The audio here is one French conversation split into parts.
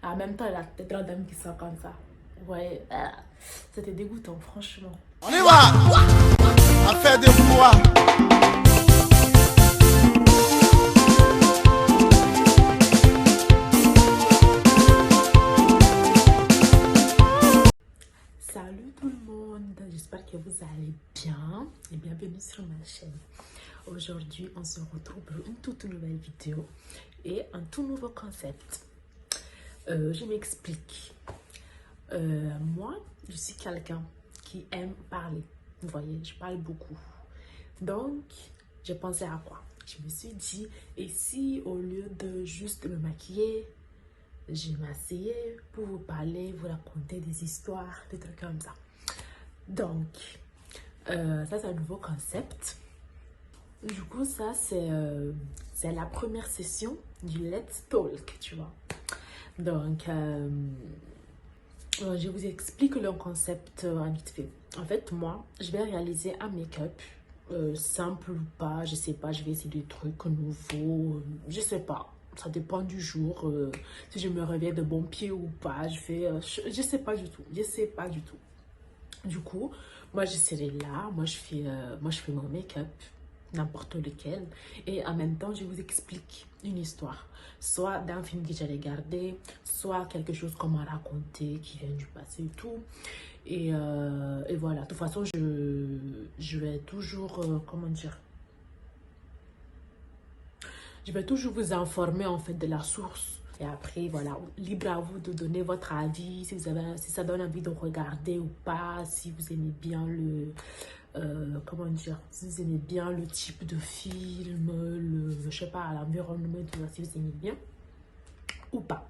En même temps, elle a peut-être la dame qui sent comme ça. Ouais, c'était dégoûtant, franchement. On y va! Affaire de foi. Salut tout le monde, j'espère que vous allez bien et bienvenue sur ma chaîne. Aujourd'hui, on se retrouve pour une toute nouvelle vidéo et un tout nouveau concept. Je m'explique. Moi, je suis quelqu'un qui aime parler. Vous voyez, je parle beaucoup. Donc, j'ai pensé à quoi? Je me suis dit, et si au lieu de juste me maquiller, je m'asseyais pour vous parler, vous raconter des histoires, des trucs comme ça. Donc, ça c'est un nouveau concept. Du coup, ça c'est la première session du Let's Talk, tu vois. Donc, je vous explique le concept vite fait. En fait, moi, je vais réaliser un make-up. Simple ou pas, je sais pas, je vais essayer des trucs nouveaux, je sais pas, ça dépend du jour, si je me réveille de bon pied ou pas, je sais pas du tout, Du coup, moi je serai là, moi je fais mon make-up, n'importe lequel, et en même temps je vous explique une histoire, soit d'un film que j'ai regardé, soit quelque chose qu'on m'a raconté qui vient du passé et tout. Et voilà, de toute façon, je vais toujours, comment dire, je vais toujours vous informer en fait de la source. Et après, voilà, libre à vous de donner votre avis, si ça donne envie de regarder ou pas, si vous aimez bien comment dire, si vous aimez bien le type de film, je sais pas, l'environnement, si vous aimez bien ou pas.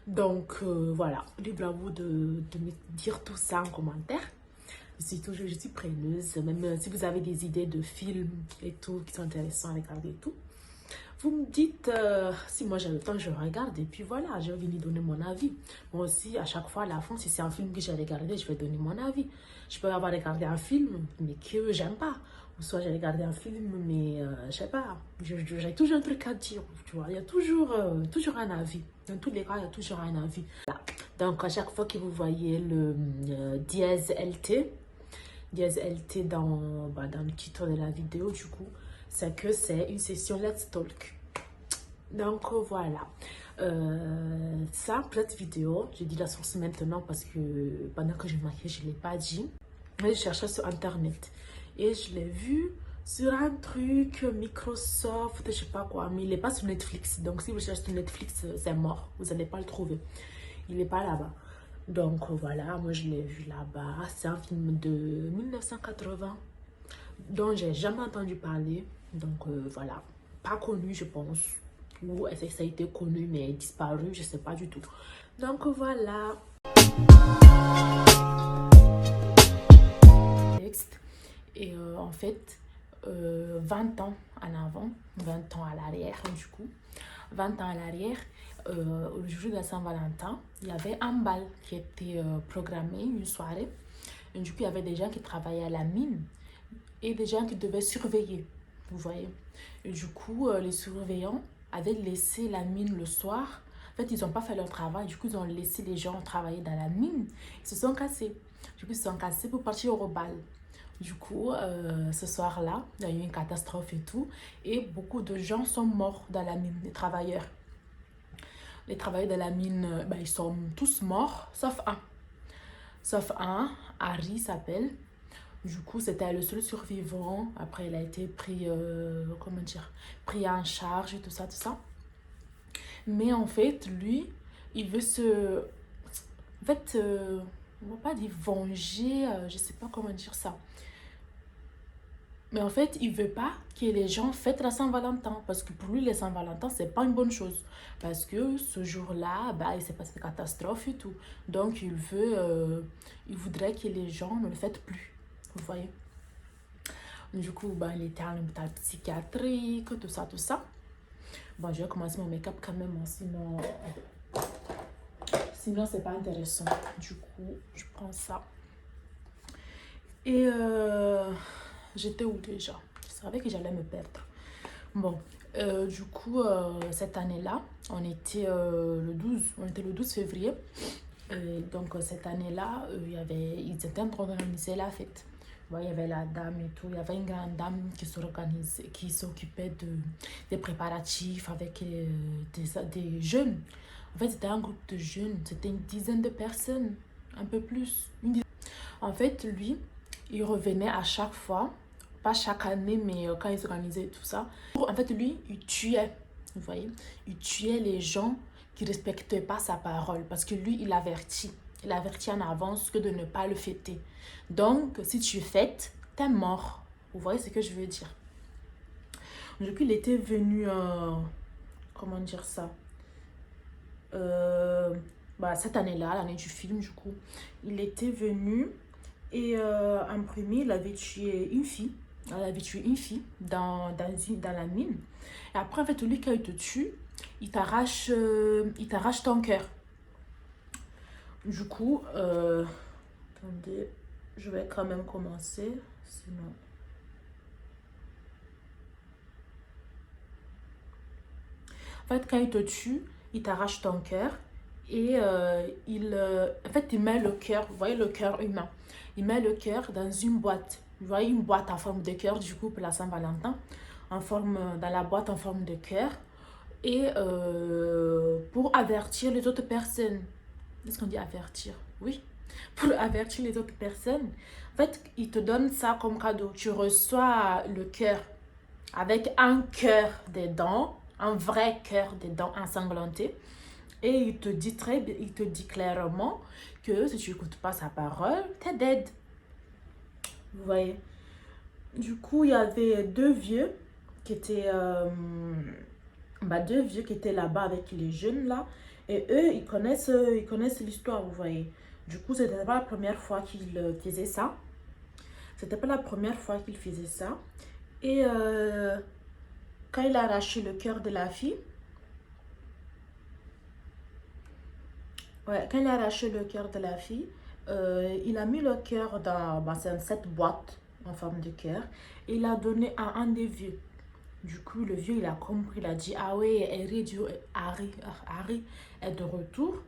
Donc, voilà, libre à vous de me dire tout ça en commentaire. Je suis preneuse, même si vous avez des idées de films et tout qui sont intéressants à regarder et tout. Vous me dites, si moi j'ai le temps, je regarde et puis voilà, je vais venir donner mon avis. Moi aussi, à chaque fois, à la fin, si c'est un film que j'ai regardé, je vais donner mon avis. Je peux avoir regardé un film, mais que j'aime pas. Ou soit j'ai regardé un film, mais je sais pas, j'ai toujours un truc à dire, tu vois. Il y a toujours un avis. Dans tous les cas, il y a toujours un avis. Voilà. Donc, à chaque fois que vous voyez le dièse LT dans le titre de la vidéo, du coup, c'est que c'est une session Let's Talk. Donc voilà, ça pour cette vidéo, je dis la source maintenant parce que pendant que je me maquillais, je ne l'ai pas dit. Mais je cherchais sur internet et je l'ai vu sur un truc Microsoft, je sais pas quoi, mais il n'est pas sur Netflix. Donc si vous cherchez sur Netflix, c'est mort, vous n'allez pas le trouver. Il n'est pas là-bas. Donc voilà, moi je l'ai vu là-bas. C'est un film de 1980 dont j'ai jamais entendu parler. Donc voilà, pas connu je pense. Ou ça a été connu mais disparu, je sais pas du tout. Donc voilà. Et en fait, 20 ans en avant, 20 ans à l'arrière du coup. 20 ans à l'arrière, au jour de la Saint-Valentin, il y avait un bal qui était programmé, une soirée. Et du coup, il y avait des gens qui travaillaient à la mine et des gens qui devaient surveiller, vous voyez. Et du coup, les surveillants avaient laissé la mine le soir. En fait, ils n'ont pas fait leur travail. Du coup, ils ont laissé les gens travailler dans la mine. Ils se sont cassés. Du coup, ils se sont cassés pour partir au bal. Du coup, ce soir-là, il y a eu une catastrophe et tout. Et beaucoup de gens sont morts dans la mine, les travailleurs. Les travailleurs de la mine, ils sont tous morts, sauf un. Sauf un, Harry s'appelle. Du coup, c'était le seul survivant. Après, il a été pris, pris en charge et tout ça, tout ça. Mais en fait, lui, il veut se... En fait, on va pas dire venger, je sais pas comment dire ça. Mais en fait, il veut pas que les gens fêtent la Saint-Valentin. Parce que pour lui, la Saint-Valentin, c'est pas une bonne chose. Parce que ce jour-là, il s'est passé des catastrophes et tout. Donc, il voudrait que les gens ne le fêtent plus. Vous voyez? Du coup, il était en hôpital psychiatrique, tout ça, tout ça. Bon, je vais commencer mon make-up quand même, sinon c'est pas intéressant. Du coup, je prends ça. Et j'étais où déjà? Je savais que j'allais me perdre. Bon, du coup, cette année-là, on était c'était le 12 février. Donc cette année-là, ils étaient en train d'organiser la fête. Ouais, il y avait la dame et tout. Il y avait une grande dame qui s'occupait des préparatifs avec des jeunes. En fait, c'était un groupe de jeunes. C'était une dizaine de personnes, un peu plus. En fait, lui, il revenait à chaque fois, pas chaque année, mais quand ils organisaient tout ça. En fait, lui, il tuait, vous voyez, il tuait les gens qui ne respectaient pas sa parole. Parce que lui, il avertit en avance que de ne pas le fêter. Donc, si tu fêtes, t'es mort. Vous voyez ce que je veux dire? Du coup, il était venu, comment dire ça? Cette année-là, l'année du film, du coup, il était venu et en premier, il avait tué une fille. Elle avait tué une fille dans la mine. Et après, en fait, lui, quand il te tue, il t'arrache ton cœur. Du coup, attendez, je vais quand même commencer, sinon... En fait, quand il te tue, il t'arrache ton cœur et en fait, il met le cœur, vous voyez le cœur humain, il met le cœur dans une boîte. Vous voyez une boîte en forme de cœur, du coup, pour la Saint-Valentin, dans la boîte en forme de cœur. Et pour avertir les autres personnes. Est-ce qu'on dit avertir? Oui. Pour avertir les autres personnes. En fait, il te donne ça comme cadeau. Tu reçois le cœur avec un cœur dedans, un vrai cœur dedans ensanglanté. Et il te dit clairement que si tu n'écoutes pas sa parole, t'es dead. Vous voyez? Du coup, il y avait deux vieux qui étaient là-bas avec les jeunes là. Et eux, ils connaissent l'histoire, vous voyez. Du coup, c'était pas la première fois qu'il faisait ça. C'était pas la première fois qu'il faisait ça. Et quand il a arraché le cœur de la fille, quand il a arraché le cœur de la fille, il a mis le cœur dans cette boîte en forme de cœur et il a donné à un des vieux. Du coup, le vieux, il a compris, il a dit, ah oui, Harry est de retour.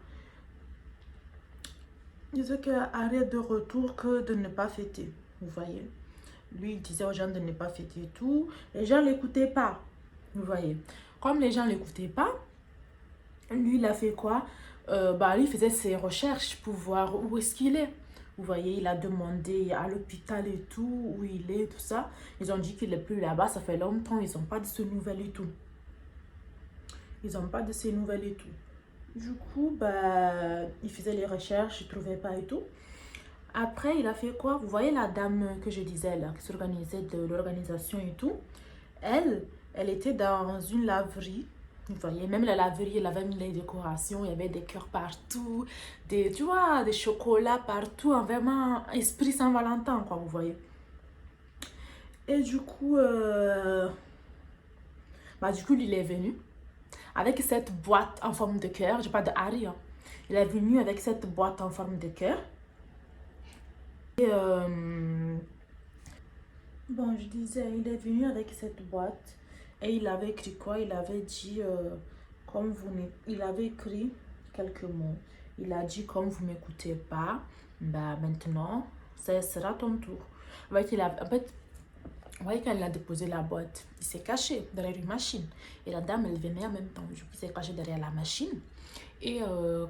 Il disait que Harry est de retour, que de ne pas fêter, vous voyez. Lui, il disait aux gens de ne pas fêter tout. Les gens ne l'écoutaient pas, vous voyez. Comme les gens ne l'écoutaient pas, lui, il a fait quoi? Lui, il faisait ses recherches pour voir où est-ce qu'il est. Vous voyez, il a demandé à l'hôpital et tout, où il est, tout ça. Ils ont dit qu'il n'est plus là-bas, ça fait longtemps, ils n'ont pas de ces nouvelles et tout. Ils n'ont pas de ces nouvelles et tout. Du coup, il faisait les recherches, il ne trouvait pas et tout. Après, il a fait quoi? Vous voyez la dame que je disais là, qui s'organisait de l'organisation et tout. Elle était dans une laverie. Vous voyez, même la laverie, elle avait mis les décorations, il y avait des cœurs partout, tu vois, des chocolats partout, vraiment esprit Saint-Valentin, quoi, vous voyez. Et du coup, il est venu avec cette boîte en forme de cœur. Je parle de Harry, hein. Il est venu avec cette boîte en forme de cœur. Et je disais, il est venu avec cette boîte. Et il avait écrit quoi? Il avait dit, il avait écrit quelques mots. Il a dit, comme vous ne m'écoutez pas, maintenant, ce sera ton tour. En fait, vous voyez, quand il a déposé la boîte, il s'est caché derrière une machine. Et la dame, elle venait en même temps. Du coup, il s'est caché derrière la machine. Et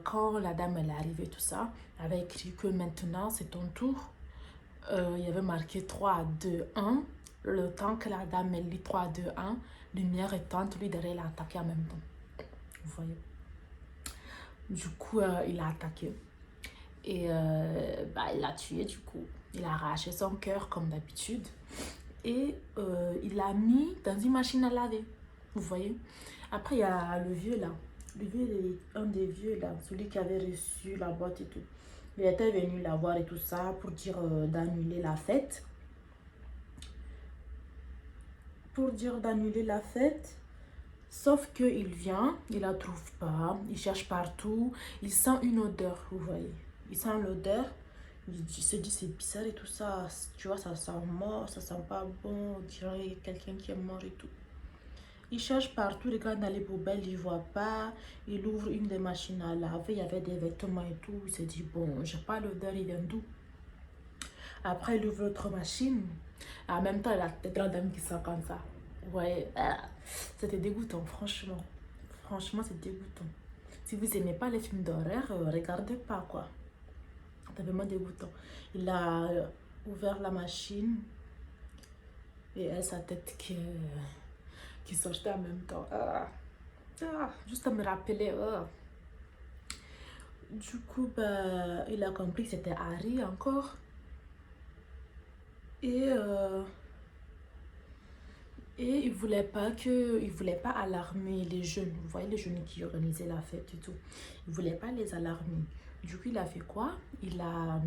quand la dame, elle est arrivée, tout ça, elle avait écrit que maintenant, c'est ton tour. Il y avait marqué 3, 2, 1. Le temps que la dame, elle lit 3, 2, 1, lumière éteinte, lui derrière, il a attaqué en même temps. Vous voyez. Du coup, il a attaqué. Et il l'a tué, du coup. Il a arraché son cœur, comme d'habitude. Et il l'a mis dans une machine à laver. Vous voyez. Après, il y a le vieux, là. Le vieux, un des vieux, là. Celui qui avait reçu la boîte et tout. Il était venu la voir et tout ça pour dire d'annuler la fête. Sauf qu'il vient, il la trouve pas, il cherche partout, il sent une odeur, vous voyez. Il sent l'odeur, il se dit c'est bizarre et tout ça, tu vois, ça sent mort, ça sent pas bon, on dirait quelqu'un qui est mort et tout. Il cherche partout, il regarde dans les poubelles, il ne voit pas. Il ouvre une des machines à laver, il y avait des vêtements et tout. Il s'est dit, bon, j'ai pas l'odeur, il vient d'où? Après, il ouvre l'autre machine. En même temps, il a des grandes dames qui sont comme ça. Ouais, c'était dégoûtant, franchement. Franchement, c'est dégoûtant. Si vous n'aimez pas les films d'horreur, regardez pas, quoi. C'est vraiment dégoûtant. Il a ouvert la machine et elle, sa tête qui sortait en même temps. Juste à me rappeler. Du coup, bah, il a compris que c'était Harry encore. Et il voulait pas alarmer les jeunes. Vous voyez les jeunes qui organisaient la fête et tout. Il voulait pas les alarmer. Du coup, il a fait quoi? Il a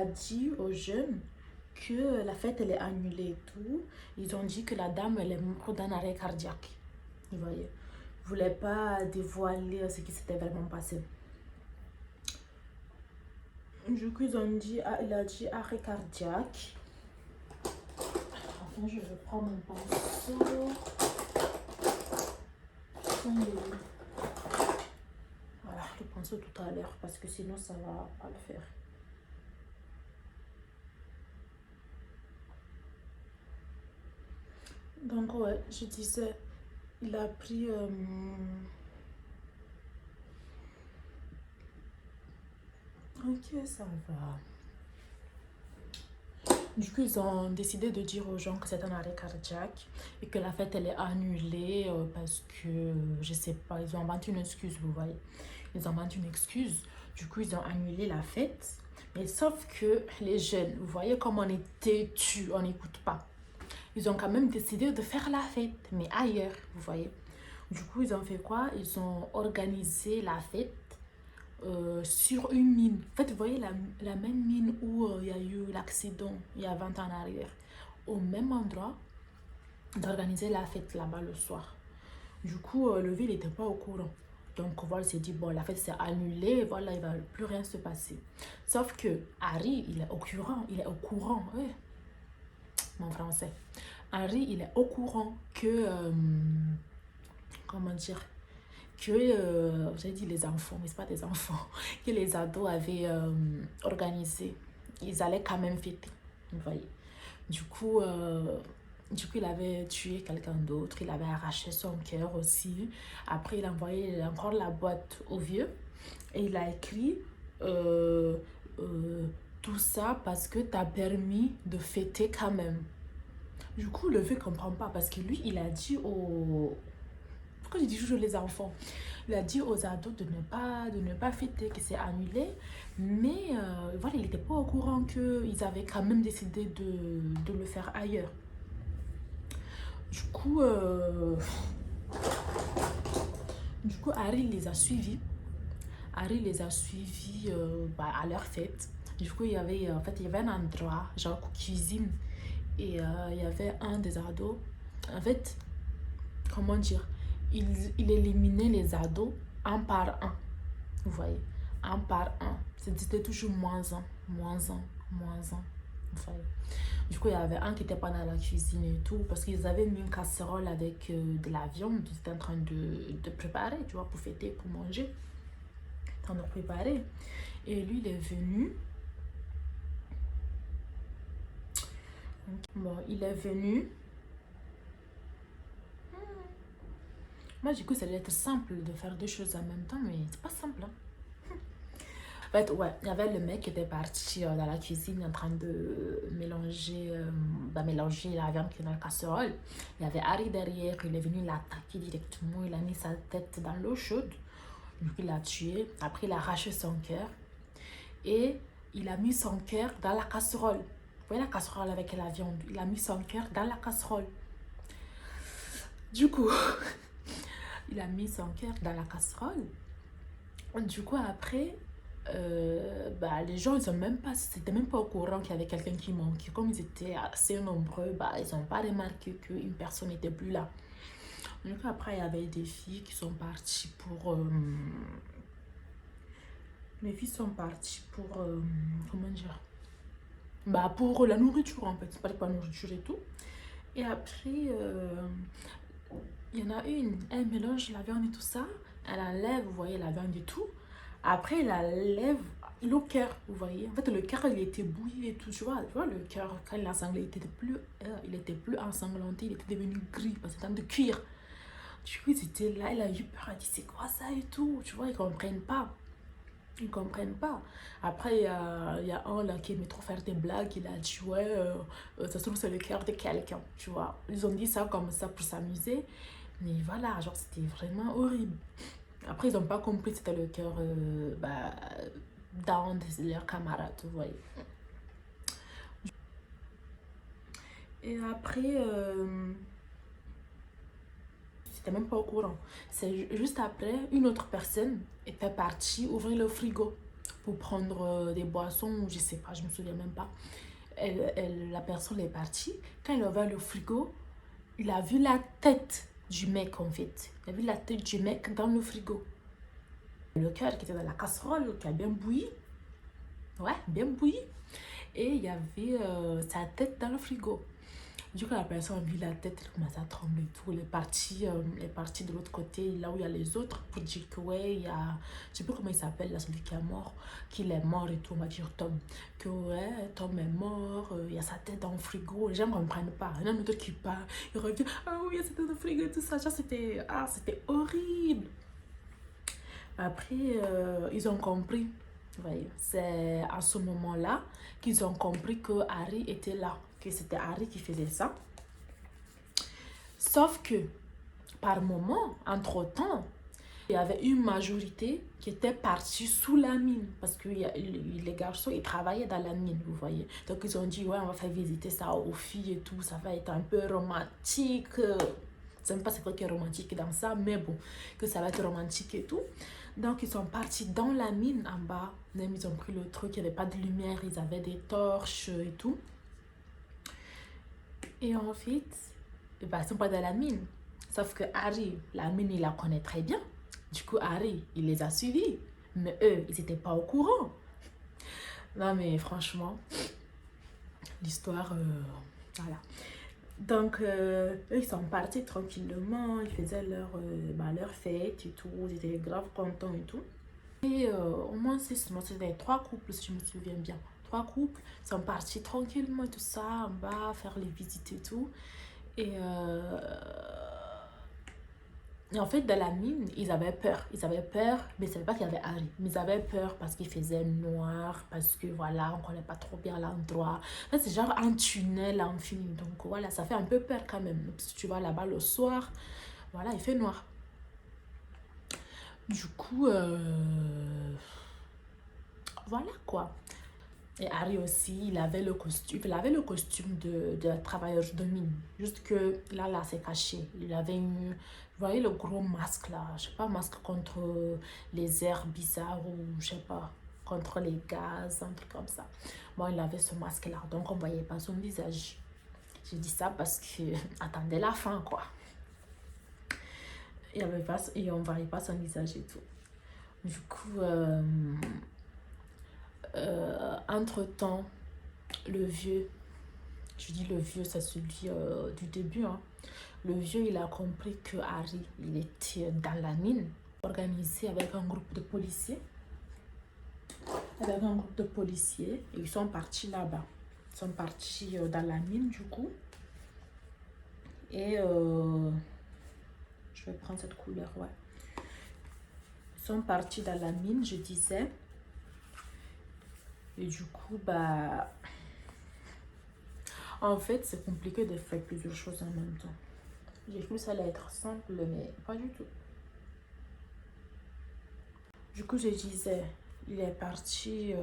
dit aux jeunes que la fête elle est annulée et tout. Ils ont dit que la dame elle est morte d'un arrêt cardiaque. Vous voyez. Il voulait pas dévoiler ce qui s'était vraiment passé. Du coup, il a dit arrêt cardiaque. Enfin, je vais prendre un pinceau. Voilà, le pinceau tout à l'heure parce que sinon ça va pas le faire. Donc ouais, je disais, il a pris ok, ça va. Du coup, ils ont décidé de dire aux gens que c'est un arrêt cardiaque et que la fête, elle est annulée parce que, je sais pas, ils ont inventé une excuse, vous voyez. Ils ont inventé une excuse. Du coup, ils ont annulé la fête. Mais sauf que les jeunes, vous voyez comme on est têtus, on n'écoute pas. Ils ont quand même décidé de faire la fête, mais ailleurs, vous voyez. Du coup, ils ont fait quoi? Ils ont organisé la fête sur une mine. En fait, vous voyez la même mine où il y a eu l'accident il y a 20 ans en arrière. Au même endroit, d'organiser la fête là-bas le soir. Du coup, le ville n'était pas au courant. Donc, voilà, il s'est dit, bon, la fête s'est annulée, voilà, il ne va plus rien se passer. Sauf que Harry, il est au courant, ouais. Mon français. Harry, il est au courant que, comment dire, que, vous avez dit les enfants, mais ce pas des enfants, que les ados avaient organisé. Ils allaient quand même fêter, vous voyez. Du coup, il avait tué quelqu'un d'autre, il avait arraché son cœur aussi. Après, il a envoyé encore la boîte au vieux et il a écrit tout ça parce que tu as permis de fêter quand même. Du coup, le vieux ne comprend pas parce que lui, il a dit aux... Pourquoi je dis toujours les enfants? Il a dit aux ados de ne pas fêter, que c'est annulé. Mais voilà, il n'était pas au courant qu'ils avaient quand même décidé de le faire ailleurs. Du coup, Harry les a suivis. Harry les a suivis à leur fête. Du coup, il y avait un endroit, genre cuisine. Et il y avait un des ados. En fait, comment dire, il éliminait les ados un par un. Vous voyez, un par un. C'était toujours moins un, moins un, moins un. Vous voyez. Du coup, il y avait un qui n'était pas dans la cuisine et tout, parce qu'ils avaient mis une casserole avec de la viande. Ils étaient en train de préparer, tu vois, pour fêter, pour manger. En train de préparer. Et lui, il est venu. Bon, il est venu. Moi, du coup, ça doit être simple de faire deux choses en même temps, mais c'est pas simple. Hein. En fait, ouais, il y avait le mec qui était parti dans la cuisine en train de mélanger, mélanger la viande qui est dans la casserole. Il y avait Harry derrière, il est venu l'attaquer directement, il a mis sa tête dans l'eau chaude. Du coup, il l'a tué. Après, il a arraché son cœur et il a mis son cœur dans la casserole. Vous voyez la casserole avec la viande? Il a mis son cœur dans la casserole. Du coup, il a mis son cœur dans la casserole. Du coup, après, les gens, ils n'étaient même pas au courant qu'il y avait quelqu'un qui manquait. Comme ils étaient assez nombreux, ils n'ont pas remarqué qu'une personne n'était plus là. Du coup, après, il y avait des filles qui sont parties pour... les filles sont parties pour... comment dire? Pour la nourriture, en fait. C'est pas pour la nourriture et tout. Et après, il y en a une, elle mélange la viande et tout ça. Elle enlève, vous voyez, la viande et tout. Après, elle enlève le cœur, vous voyez. En fait, le cœur, il était bouilli et tout. Tu vois le cœur, quand il a sanglé, il était plus ensanglanté, il était devenu gris parce que c'était de cuire. Du coup, ils étaient là, elle a eu peur, elle dit c'est quoi ça et tout. Tu vois, ils comprennent pas. Ils comprennent pas. Après, il y a un là qui aimait trop faire des blagues. Il a dit, ouais, ça se trouve, c'est le cœur de quelqu'un. Tu vois, ils ont dit ça comme ça pour s'amuser. Mais voilà, genre, c'était vraiment horrible. Après, ils n'ont pas compris que c'était le cœur d'un de leurs camarades, vous voyez. Et après, c'était même pas au courant. C'est juste après, une autre personne était partie ouvrir le frigo pour prendre des boissons, je sais pas, je me souviens même pas. La personne est partie. Quand il a ouvert le frigo, il a vu la tête du mec en fait. Il a vu la tête du mec dans le frigo. Le cœur qui était dans la casserole, qui a bien bouilli. Ouais, bien bouilli. Et il y avait sa tête dans le frigo. Du coup, la personne a vu la tête, elle commence à trembler et tout. Elle est partie de l'autre côté, là où il y a les autres, pour dire que ouais, il y a, je sais plus comment il s'appelle, là, celui qui est mort, qu'il est mort et tout, on va dire Tom. Que ouais, Tom est mort, il y a sa tête dans le frigo, les gens ne comprennent pas. Il y en a un autre qui parle, il revient, ah oui, il y a sa tête dans le frigo et tout ça. Genre, c'était horrible. Après, ils ont compris. Vous voyez, c'est à ce moment-là qu'ils ont compris que Harry était là, que c'était Harry qui faisait ça. Sauf que, par moment, entre-temps, il y avait une majorité qui était partie sous la mine. Parce que les garçons, ils travaillaient dans la mine, vous voyez. Donc, ils ont dit, ouais, on va faire visiter ça aux filles et tout. Ça va être un peu romantique. Je ne sais même pas c'est quoi qui est romantique dans ça, mais bon, que ça va être romantique et tout. Donc, ils sont partis dans la mine en bas. Même ils ont pris le truc, il n'y avait pas de lumière, ils avaient des torches et tout. Et en fait, ils ne sont pas dans la mine. Sauf que Harry, la mine, il la connaît très bien. Du coup, Harry, il les a suivis. Mais eux, ils n'étaient pas au courant. Non, mais franchement, l'histoire, voilà. Donc, eux, ils sont partis tranquillement. Ils faisaient leur fête et tout. Ils étaient grave contents et tout. Et au moins, c'était 3 couples, si je me souviens bien. 3 couples sont partis tranquillement et tout ça, en bas, faire les visites et tout. Et en fait, dans la mine, ils avaient peur. Ils avaient peur, mais ils ne savaient pas qu'il y avait Harry. Mais ils avaient peur parce qu'il faisait noir, parce que voilà, on ne connaît pas trop bien l'endroit. En fait, c'est genre un tunnel infini. Donc voilà, ça fait un peu peur quand même. Si tu vas là-bas le soir, voilà, il fait noir. Du coup, voilà quoi. Et Harry aussi, il avait le costume de travailleur de mine. Juste que là, c'est caché. Il avait vous voyez le gros masque là, je sais pas, masque contre les airs bizarres ou je sais pas, contre les gaz, un truc comme ça. Bon, il avait ce masque là, donc on voyait pas son visage. J'ai dit ça parce que, attendez la fin quoi. Et on voyait pas son visage et tout. Du coup, entre-temps, le vieux, je dis le vieux, c'est celui du début, hein. Le vieux, il a compris que Harry, il était dans la mine, organisé avec un groupe de policiers. Et ils sont partis là-bas. Ils sont partis dans la mine, du coup. Et je vais prendre cette couleur, ouais. Ils sont partis dans la mine, je disais. Et du coup, en fait, c'est compliqué de faire plusieurs choses en même temps. J'ai cru que ça allait être simple, mais pas du tout. Du coup, je disais, il est parti...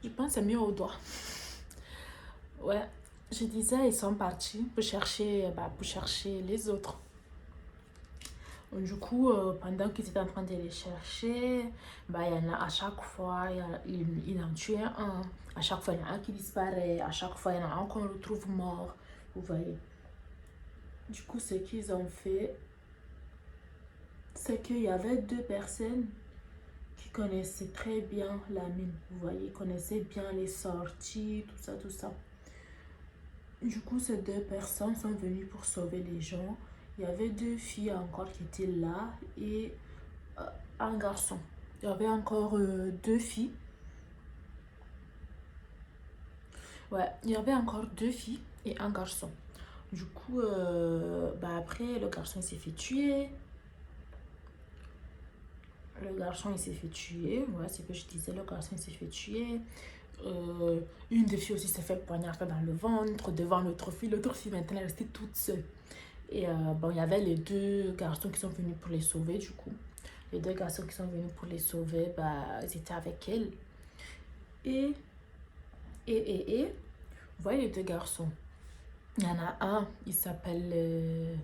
Je pense que c'est mieux au doigt. Ouais, je disais, ils sont partis pour chercher les autres. Du coup, pendant qu'ils étaient en train de les chercher, bah, il y en a à chaque fois, il en tue un. À chaque fois, il y en a un qui disparaît. À chaque fois, il y en a un qu'on retrouve mort. Vous voyez. Du coup, ce qu'ils ont fait, c'est qu'il y avait deux personnes qui connaissaient très bien la mine. Vous voyez, ils connaissaient bien les sorties, tout ça, tout ça. Du coup, ces deux personnes sont venues pour sauver les gens. Il y avait deux filles encore qui étaient là et un garçon. Il y avait encore deux filles. Ouais, il y avait encore deux filles et un garçon. Du coup, bah après, le garçon il s'est fait tuer. Le garçon il s'est fait tuer. Ouais, c'est ce que je disais, le garçon il s'est fait tuer. Une des filles aussi s'est fait poignarder dans le ventre devant l'autre fille. L'autre fille maintenant elle restait toute seule. Et bon, il y avait les deux garçons qui sont venus pour les sauver du coup. Les deux garçons qui sont venus pour les sauver, bah, ils étaient avec elle. Et, vous voyez les deux garçons. Il y en a un, il s'appelle...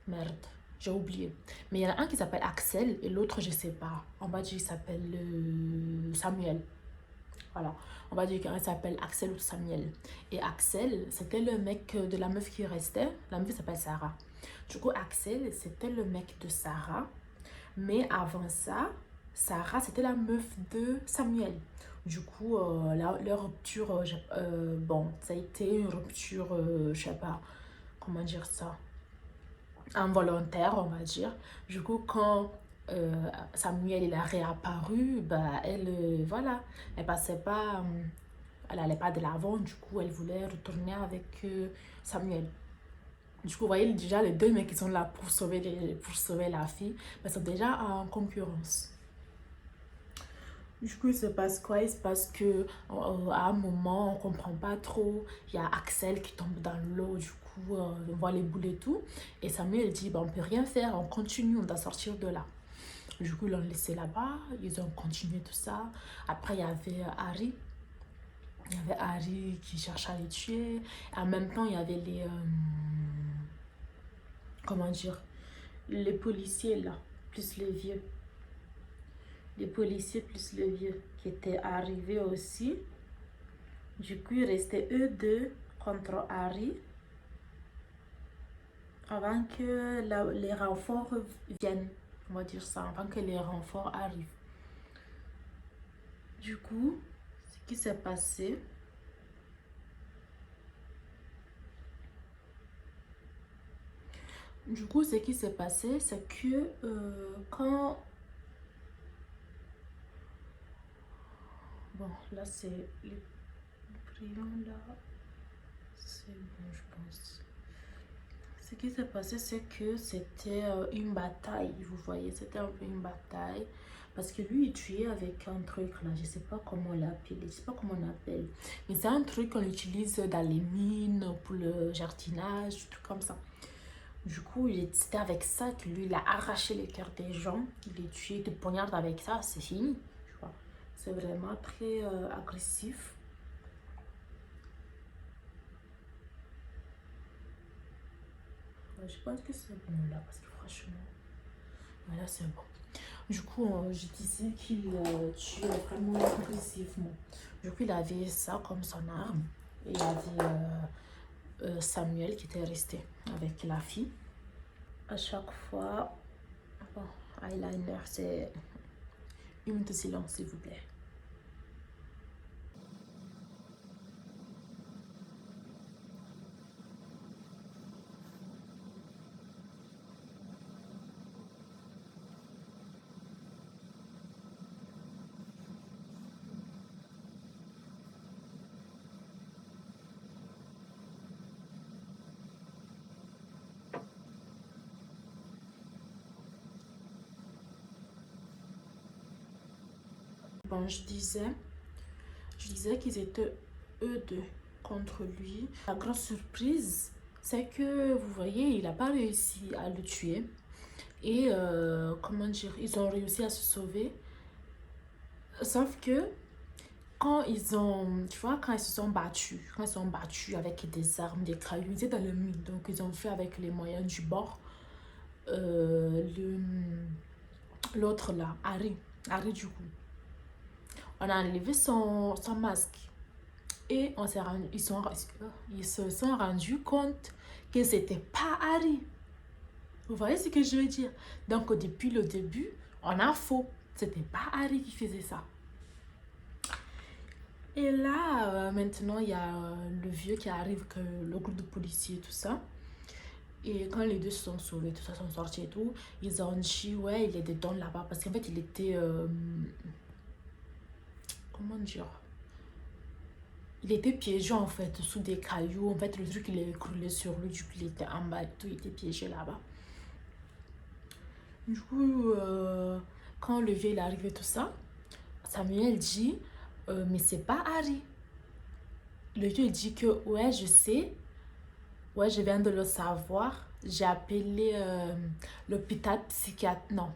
Merde, j'ai oublié. Mais il y en a un qui s'appelle Axel et l'autre, je sais pas. On va dire qu'il s'appelle Samuel. Voilà, on va dire qu'il s'appelle Axel ou Samuel. Et Axel, c'était le mec de la meuf qui restait. La meuf s'appelle Sarah. Du coup, Axel, c'était le mec de Sarah. Mais avant ça, Sarah, c'était la meuf de Samuel. Du coup, leur rupture, bon, ça a été une rupture, je sais pas, comment dire ça, involontaire, on va dire. Du coup, quand Samuel il a réapparu, bah, elle, voilà, elle passait pas, elle allait pas de l'avant, du coup, elle voulait retourner avec Samuel. Du coup, vous voyez déjà les deux mecs qui sont là pour sauver la fille, mais sont déjà en concurrence. Du coup, il se passe quoi? Il se passe que à un moment, on comprend pas trop. Il y a Axel qui tombe dans l'eau, du coup, on voit les boules et tout. Et Samuel dit, bah, on peut rien faire, on continue, on doit sortir de là. Du coup, ils l'ont laissé là-bas, ils ont continué tout ça. Après, il y avait Harry. Il y avait Harry qui cherchait à les tuer. Et en même temps, il y avait les... comment dire? Les policiers, là, plus les vieux. Les policiers plus le vieux qui étaient arrivés aussi. Du coup, il restait eux deux contre Harry avant que les renforts viennent. On va dire ça, avant que les renforts arrivent. Du coup, ce qui s'est passé, c'est que quand... Bon, là, c'est le brillant, là. C'est bon, je pense. Ce qui s'est passé, c'est que c'était une bataille, vous voyez, c'était un peu une bataille. Parce que lui, il tuait avec un truc, là, je sais pas comment on l'appelle, je sais pas comment on appelle. Mais c'est un truc qu'on utilise dans les mines, pour le jardinage, tout comme ça. Du coup, c'était avec ça que lui, il a arraché le cœur des gens. Il les tuait de poignarde avec ça, c'est fini. Tu vois. C'est vraiment très agressif. Je pense que c'est bon là, parce que franchement, voilà, c'est bon. Du coup, je disais qu'il tuait vraiment agressivement. Du coup, il avait ça comme son arme. Et il y avait Samuel qui était resté avec la fille. À chaque fois, bon, eyeliner, c'est une minute de silence, s'il vous plaît. Bon, je disais qu'ils étaient eux deux contre lui. La grande surprise, c'est que, vous voyez, il n'a pas réussi à le tuer. Et, comment dire, ils ont réussi à se sauver. Sauf que, quand ils ont, tu vois, quand ils sont battus avec des armes, des cailloux, ils étaient dans le mine. Donc, ils ont fait avec les moyens du bord. l'autre là, Harry. Harry du coup. On a enlevé son masque. Et ils se sont rendus compte que c'était pas Harry. Vous voyez ce que je veux dire? Donc, depuis le début, on a faux. C'était pas Harry qui faisait ça. Et là, maintenant, il y a le vieux qui arrive, que le groupe de policiers, tout ça. Et quand les deux se sont sauvés, tout ça, sont sortis et tout, ils ont dit, ouais, il est dedans là-bas. Parce qu'en fait, il était... comment dire? Il était piégé, en fait, sous des cailloux. En fait, le truc, il est écroulé sur lui. Du coup, il était en bas et tout. Il était piégé là-bas. Du coup, quand le vieux, il est arrivé, tout ça, Samuel dit, mais c'est pas Harry. Le vieux, il dit que, ouais, je sais. Ouais, je viens de le savoir. J'ai appelé l'hôpital psychiatre. Non.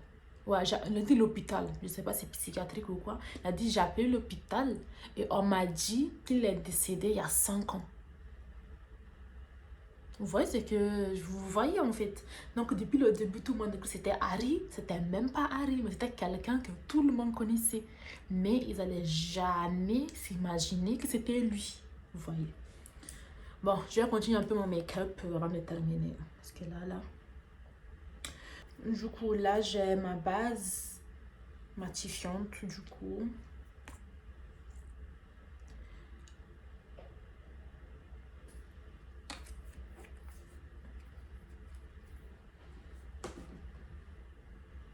Ouais, il a dit l'hôpital. Je sais pas si c'est psychiatrique ou quoi. Il a dit j'ai appelé l'hôpital et on m'a dit qu'il est décédé il y a 5 ans. Vous voyez ce que vous voyez en fait. Donc depuis le début, tout le monde dit que c'était Harry. C'était même pas Harry, mais c'était quelqu'un que tout le monde connaissait. Mais ils n'allaient jamais s'imaginer que c'était lui. Vous voyez. Bon, je vais continuer un peu mon make-up avant de terminer. Parce que là... Du coup, là, j'ai ma base matifiante, du coup.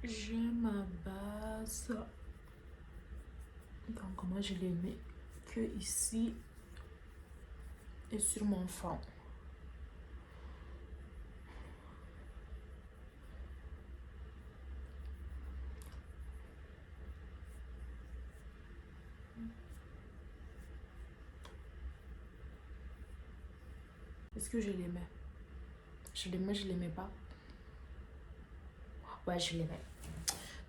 J'ai ma base. Donc, moi, je les mets que ici et sur mon fond. Est-ce que je les mets? Je les mets, je les mets pas. Ouais, je les mets.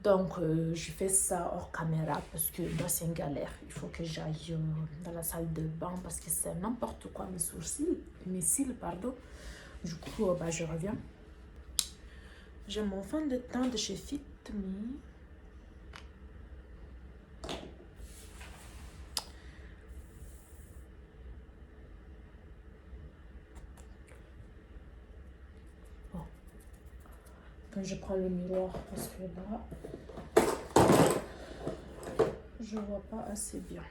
Donc, je fais ça hors caméra parce que là, c'est une galère. Il faut que j'aille dans la salle de bain parce que c'est n'importe quoi, mes cils, pardon. Du coup, bah, je reviens. J'ai mon fond de teint de chez Fit Me. Quand je prends le miroir parce que là, je vois pas assez bien.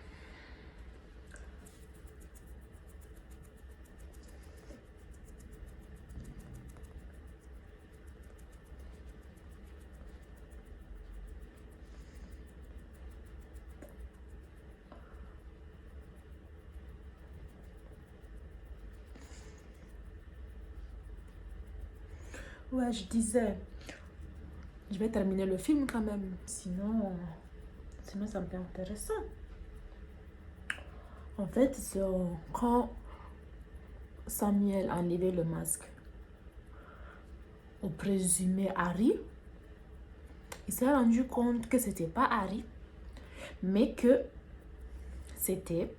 Ouais, je disais, je vais terminer le film quand même, sinon ça me fait intéressant. En fait, quand Samuel a enlevé le masque au présumé Harry, il s'est rendu compte que c'était pas Harry, mais que c'était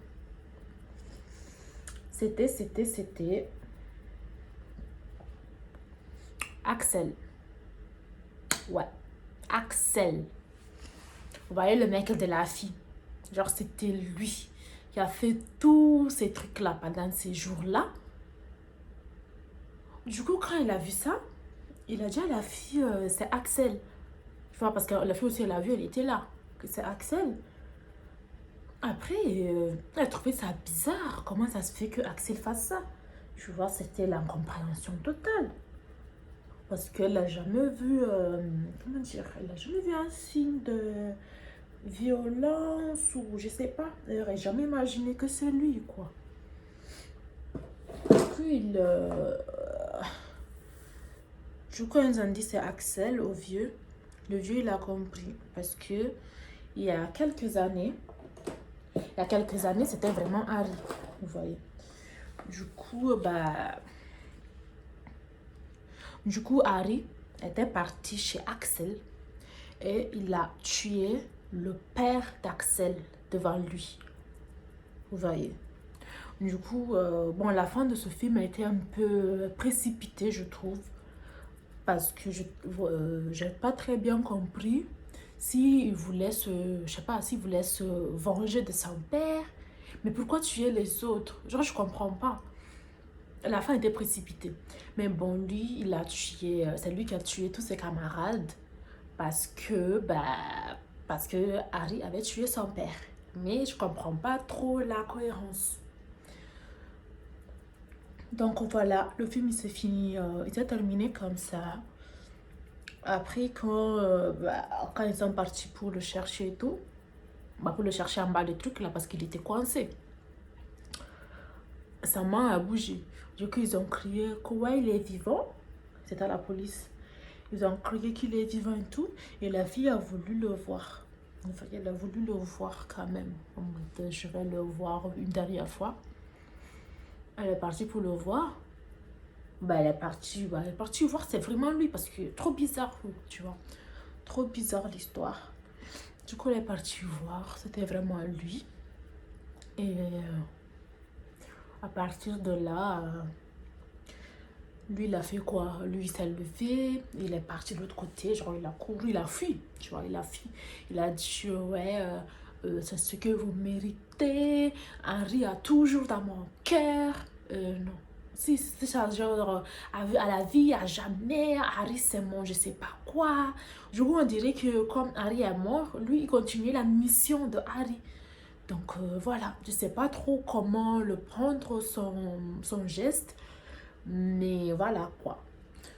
Axel. Ouais, Axel. Vous voyez le mec de la fille. Genre, c'était lui qui a fait tous ces trucs-là pendant ces jours-là. Du coup, quand il a vu ça, il a dit à la fille, c'est Axel. Tu vois, parce que la fille aussi, elle a vu, elle était là. Que c'est Axel. Après, elle a trouvé ça bizarre. Comment ça se fait que Axel fasse ça? Tu vois, c'était l'incompréhension totale. Parce qu'elle n'a jamais vu, comment dire, elle n'a jamais vu un signe de violence ou je sais pas. Elle n'aurait jamais imaginé que c'est lui, quoi. Puis, du coup, ils ont dit c'est Axel au vieux. Le vieux, il a compris. Parce que il y a quelques années, c'était vraiment Harry. Vous voyez. Du coup, Harry était parti chez Axel et il a tué le père d'Axel devant lui. Vous voyez. Du coup, bon, la fin de ce film a été un peu précipitée, je trouve. parce que je j'ai pas très bien compris s'il voulait se, je sais pas, s'il voulait se venger de son père. Mais pourquoi tuer les autres? Genre, je comprends pas. La fin était précipitée. Mais bon, lui, il a tué, c'est lui qui a tué tous ses camarades parce que Harry avait tué son père. Mais je comprends pas trop la cohérence. Donc voilà, le film il s'est fini, il s'est terminé comme ça. Après, quand ils sont partis pour le chercher et tout, pour le chercher en bas des trucs là parce qu'il était coincé, sa main a bougé. Du coup, ils ont crié que ouais, il est vivant. C'était la police. Ils ont crié qu'il est vivant et tout. Et la fille a voulu le voir. Enfin, elle a voulu le voir quand même. En mode, je vais le voir une dernière fois. Elle est partie pour le voir. Elle est partie voir, c'est vraiment lui parce que trop bizarre, tu vois. Trop bizarre l'histoire. Du coup, elle est partie voir, c'était vraiment lui. Et à partir de là, lui, il a fait quoi? Lui, il s'est levé, il est parti de l'autre côté, genre il a couru, il a fui, tu vois, il a fui. Il a dit, ouais, c'est ce que vous méritez, Henri a toujours dans mon cœur. Non. Si c'est ça, genre, à la vie, à jamais, Harry c'est mon je sais pas quoi. Du coup, on dirait que comme Harry est mort, lui, il continue la mission de Harry. Donc voilà, je sais pas trop comment le prendre son geste, mais voilà quoi.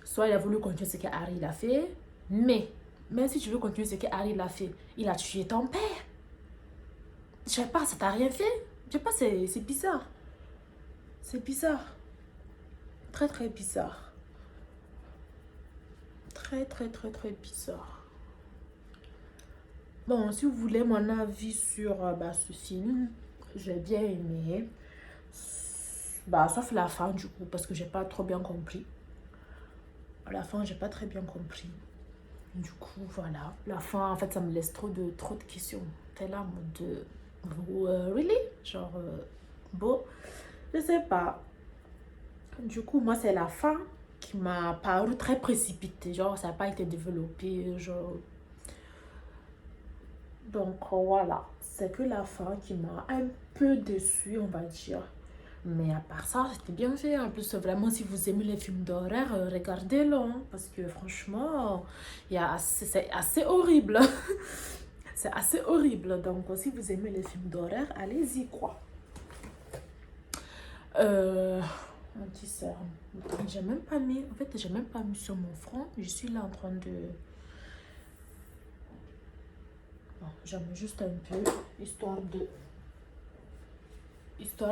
Soit il a voulu continuer ce que Harry l'a fait, mais même si tu veux continuer ce que Harry l'a fait, il a tué ton père. Je sais pas, ça t'a rien fait? Je sais pas, c'est bizarre. C'est bizarre. Très très bizarre. Très très très très bizarre. Bon, si vous voulez mon avis sur ce film, j'ai bien aimé. Sauf la fin du coup, parce que j'ai pas trop bien compris. À la fin, j'ai pas très bien compris. Du coup, voilà. La fin, en fait, ça me laisse trop de questions. T'es là en mode really? Genre, bon, je sais pas. Du coup, moi, c'est la fin qui m'a paru très précipitée. Genre, ça n'a pas été développé. Genre. Donc, voilà. C'est que la fin qui m'a un peu déçue, on va dire. Mais à part ça, c'était bien fait. En plus, vraiment, si vous aimez les films d'horreur, regardez-le. Hein, parce que franchement, c'est assez horrible. C'est assez horrible. Donc, si vous aimez les films d'horreur, allez-y, quoi. Un petit cerf. J'ai même pas mis. En fait, j'ai même pas mis sur mon front. Je suis là en train de. Bon, j'en mets juste un peu, histoire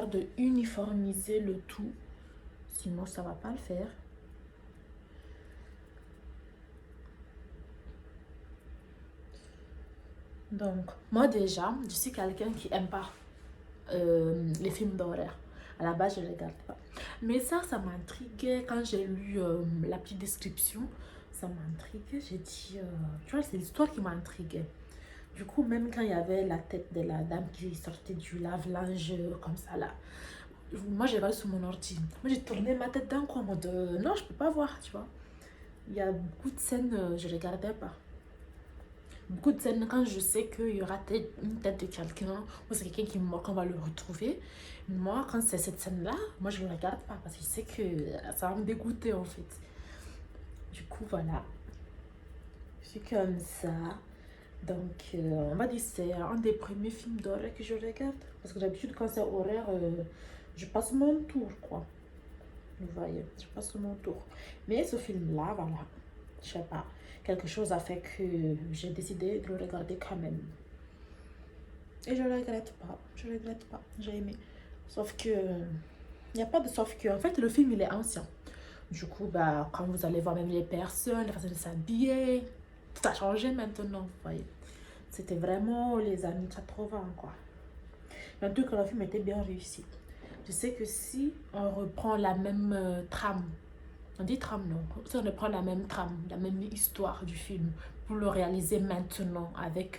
de uniformiser le tout. Sinon, ça va pas le faire. Donc, moi déjà, je suis quelqu'un qui aime pas les films d'horreur. À la base, je ne regarde pas. Mais ça m'intriguait quand j'ai lu la petite description. Ça m'intriguait. J'ai dit, tu vois, c'est l'histoire qui m'intriguait. Du coup, même quand il y avait la tête de la dame qui sortait du lave-linge comme ça là, moi j'ai regardé sur mon ordi. Moi j'ai tourné ma tête d'un coin en mode non, je peux pas voir, tu vois. Il y a beaucoup de scènes, je regardais pas. Beaucoup de scènes quand je sais qu'il y aura une tête de quelqu'un ou c'est quelqu'un qui est mort qu'on va le retrouver. Moi, quand c'est cette scène-là, moi je ne regarde pas parce que je sais que ça va me dégoûter en fait. Du coup, voilà. Je suis comme ça. Donc, on va dire que c'est un des premiers films d'horreur que je regarde. Parce que d'habitude, quand c'est horreur, je passe mon tour, quoi. Vous voyez, je passe mon tour. Mais ce film-là, voilà, je sais pas. Quelque chose a fait que j'ai décidé de le regarder quand même. Et je regrette pas. Je regrette pas. J'ai aimé. Sauf que, il n'y a pas de sauf que. En fait, le film, il est ancien. Du coup, quand vous allez voir même les personnes, la façon de s'habiller, tout a changé maintenant, vous voyez. C'était vraiment les années 80, quoi. Mais en tout cas, le film était bien réussi. Je sais que si on reprend la même trame, on dit trame, non, si on reprend la même trame, la même histoire du film, pour le réaliser maintenant, avec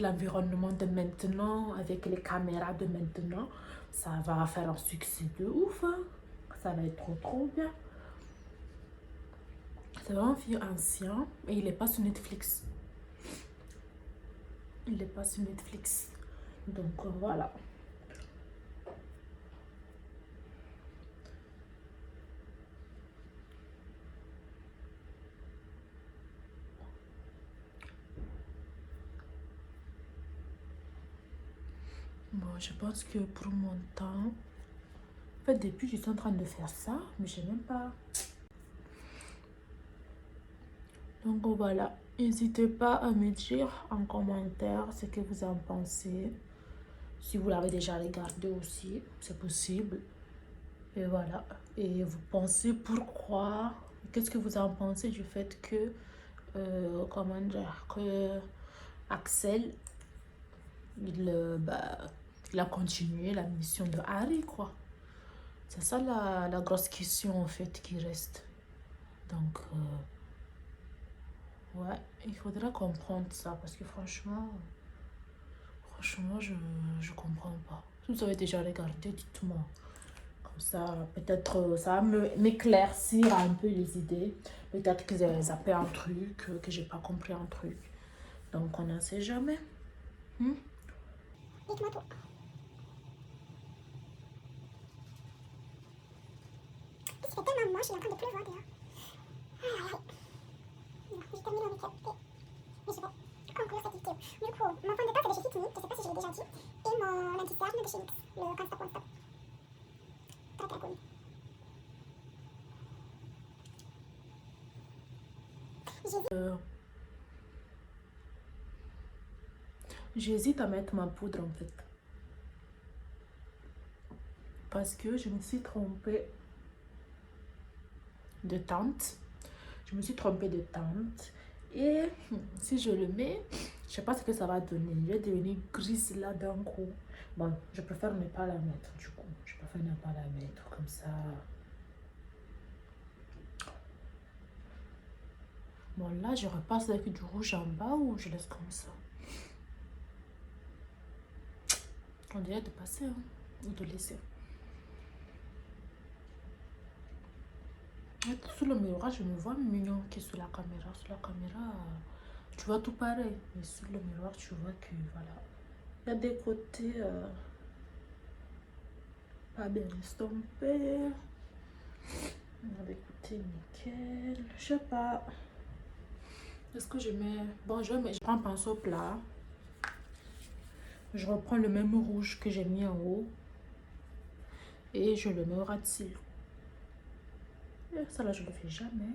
l'environnement de maintenant, avec les caméras de maintenant, ça va faire un succès de ouf, hein. Ça va être trop, trop bien. C'est vraiment un film ancien et il n'est pas sur Netflix. Il n'est pas sur Netflix. Donc voilà. Bon, je pense que pour mon temps, en fait, depuis, je suis en train de faire ça, mais je n'ai même pas. Donc voilà, n'hésitez pas à me dire en commentaire ce que vous en pensez. Si vous l'avez déjà regardé aussi, c'est possible. Et voilà. Et vous pensez pourquoi? Qu'est-ce que vous en pensez du fait que, comment dire, que Axel, il a continué la mission de Harry, quoi. C'est ça la grosse question, en fait, qui reste. Donc, ouais, il faudra comprendre ça, parce que franchement, je comprends pas. Si vous avez déjà regardé, dites-moi. Comme ça, peut-être, ça va m'éclaircir un peu les idées. Peut-être que j'ai zappé un truc, que j'ai pas compris un truc. Donc, on n'en sait jamais. Dites-moi tout. Il fait tellement moche, il est en train de pleuvoir déjà. Aïe aïe aïe. J'ai terminé mon make-up et je vais conclure cette vidéo. Du coup, mon fond de teint c'est de chez Titini, je sais pas si je l'ai déjà dit. Et mon anti-cerne de chez NYX, le Can't Stop Won't Stop. Très très cool. J'hésite à mettre ma poudre en fait. Parce que je me suis trompée de teinte. Je me suis trompée de teinte. Et si je le mets, je sais pas ce que ça va donner. Je vais devenir grise là d'un coup. Bon, je préfère ne pas la mettre du coup. Je préfère ne pas la mettre comme ça. Bon, là, je repasse avec du rouge en bas ou je laisse comme ça. On dirait de passer, hein, ou de laisser. Sur le miroir, je me vois mignon que sur la caméra. Sur la caméra, tu vois tout pareil. Mais sur le miroir, tu vois que, voilà. Il y a des côtés pas bien estompés. Il y a des côtés nickel. Je sais pas. Est-ce que je mets... Bon, je prends un pinceau plat. Je reprends le même rouge que j'ai mis en haut. Et je le mets au ras de cils. Et ça là, je le fais jamais.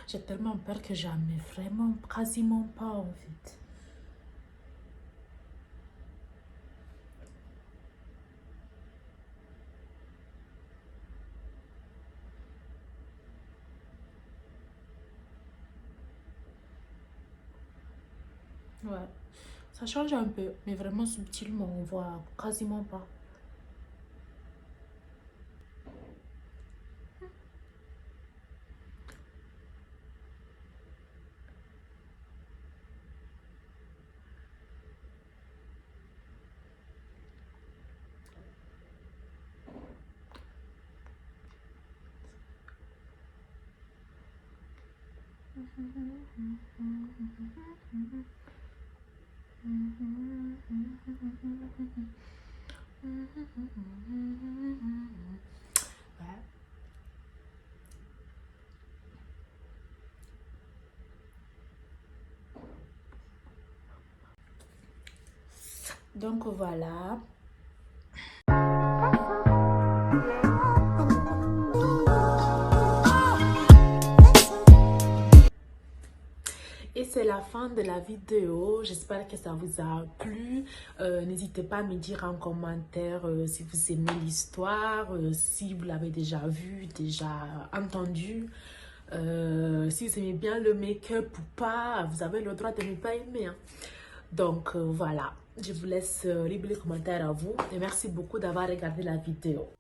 J'ai tellement peur que j'en mets vraiment quasiment pas en fait. Ouais, ça change un peu, mais vraiment subtilement, on voit quasiment pas. Ouais. Donc voilà. Et c'est la fin de la vidéo. J'espère que ça vous a plu. N'hésitez pas à me dire en commentaire si vous aimez l'histoire, si vous l'avez déjà vu, déjà entendu. Si vous aimez bien le make-up ou pas, vous avez le droit de ne pas aimer. Hein. Donc voilà, je vous laisse libre les commentaires à vous. Et merci beaucoup d'avoir regardé la vidéo.